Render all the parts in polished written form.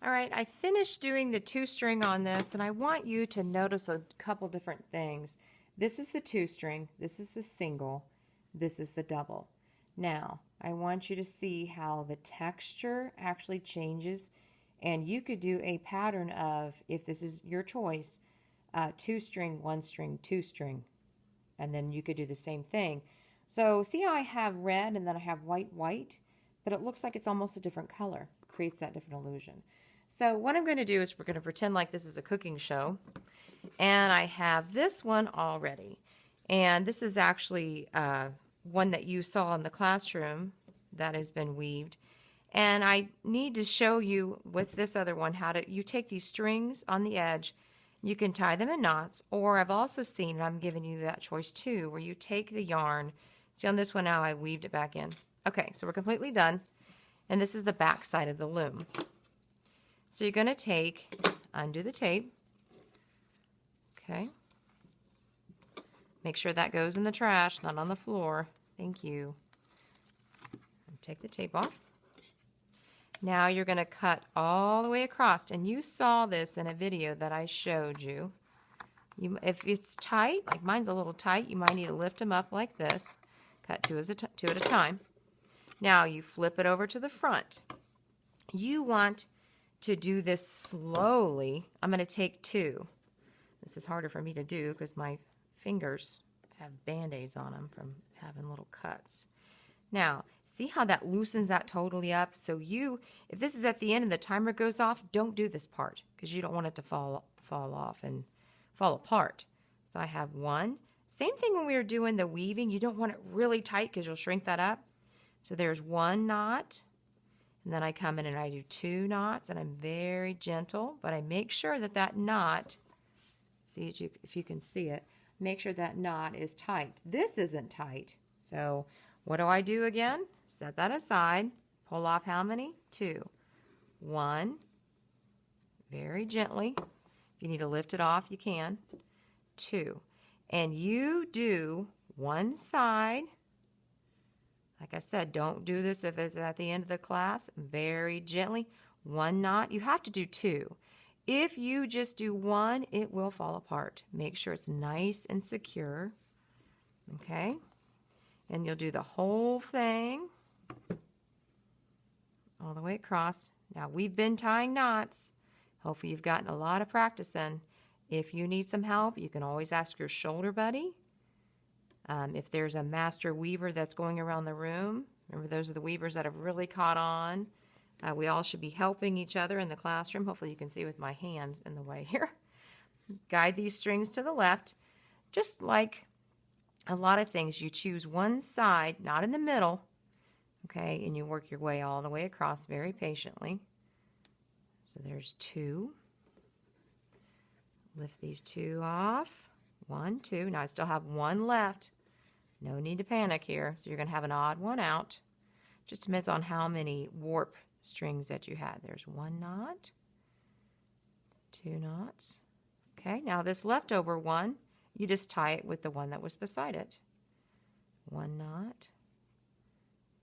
All right, I finished doing the 2-string on this, and I want you to notice a couple different things. This is the 2-string, this is the single, this is the double. Now, I want you to see how the texture actually changes, and you could do a pattern of, if this is your choice, 2-string, 1-string, 2-string, and then you could do the same thing. So see how I have red and then I have white, white, but it looks like it's almost a different color. It creates that different illusion. So what I'm going to do is we're going to pretend like this is a cooking show, and I have this one already. And this is actually one that you saw in the classroom that has been weaved. And I need to show you with this other one how to, you take these strings on the edge, you can tie them in knots, or I've also seen, and I'm giving you that choice too, where you take the yarn. See on this one now I weaved it back in. Okay, so we're completely done. And this is the back side of the loom. So you're going to undo the tape, okay, make sure that goes in the trash, not on the floor, thank you, and take the tape off. Now you're going to cut all the way across, and you saw this in a video that I showed you. If it's tight, like mine's a little tight, you might need to lift them up like this, cut two at a time. Now you flip it over to the front. You want to do this slowly. I'm going to take 2. This is harder for me to do because my fingers have band-aids on them from having little cuts. Now, see how that loosens that totally up? So if this is at the end and the timer goes off, don't do this part because you don't want it to fall off and fall apart. So I have 1. Same thing when we were doing the weaving. You don't want it really tight because you'll shrink that up. So there's 1 knot. And then I come in and I do 2 knots, and I'm very gentle, but I make sure that that knot, see if you can see it, make sure that knot is tight. This isn't tight. So what do I do again? Set that aside, pull off how many? 2. 1, very gently. If you need to lift it off, you can. 2. And you do one side. Like I said, don't do this if it's at the end of the class. Very gently. 1 knot. You have to do 2. If you just do 1, it will fall apart. Make sure it's nice and secure. Okay? And you'll do the whole thing all the way across. Now, we've been tying knots. Hopefully you've gotten a lot of practice in. If you need some help, you can always ask your shoulder buddy. If there's a master weaver that's going around the room, remember those are the weavers that have really caught on. We all should be helping each other in the classroom. Hopefully you can see with my hands in the way here. Guide these strings to the left. Just like a lot of things, you choose one side, not in the middle, okay, and you work your way all the way across very patiently. So there's 2. Lift these 2 off. 1, 2. Now I still have 1 left. No need to panic here. So you're going to have an odd one out. Just depends on how many warp strings that you had. There's 1 knot, 2 knots. Okay, now this leftover one, you just tie it with the one that was beside it. 1 knot,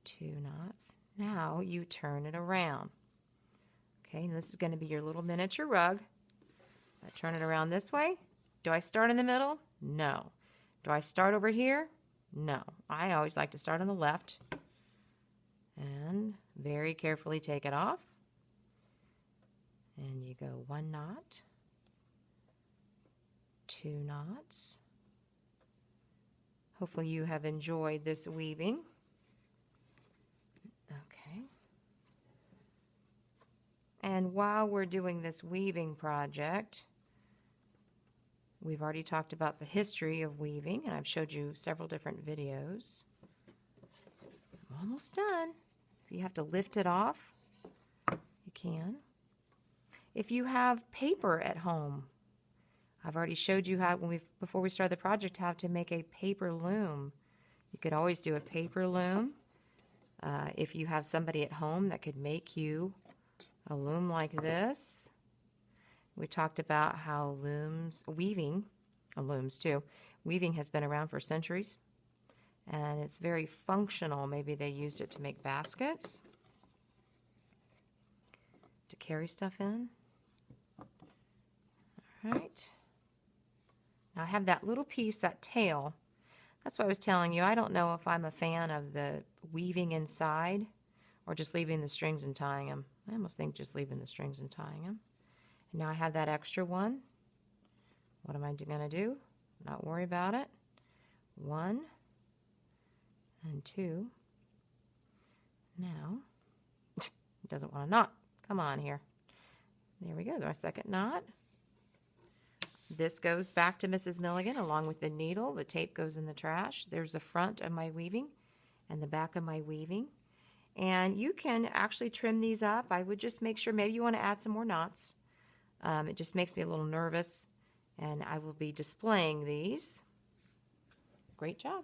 2 knots. Now you turn it around. Okay, and this is going to be your little miniature rug. So I turn it around this way. Do I start in the middle? No. Do I start over here? No. I always like to start on the left and very carefully take it off. And you go 1 knot, 2 knots. Hopefully you have enjoyed this weaving. Okay. And while we're doing this weaving project, we've already talked about the history of weaving, and I've showed you several different videos. I'm almost done. If you have to lift it off, you can. If you have paper at home, I've already showed you how, before we started the project, how to make a paper loom. You could always do a paper loom. If you have somebody at home that could make you a loom like this. We talked about how weaving has been around for centuries, and it's very functional. Maybe they used it to make baskets, to carry stuff in. All right. Now I have that little piece, that tail. That's what I was telling you. I don't know if I'm a fan of the weaving inside or just leaving the strings and tying them. I almost think just leaving the strings and tying them. And now I have that extra one. What am I going to do? Not worry about it. 1 and 2. Now, it doesn't want to knot. Come on here. There we go. My second knot. This goes back to Mrs. Milligan along with the needle. The tape goes in the trash. There's the front of my weaving and the back of my weaving. And you can actually trim these up. I would just make sure maybe you want to add some more knots. It just makes me a little nervous. And I will be displaying these. Great job.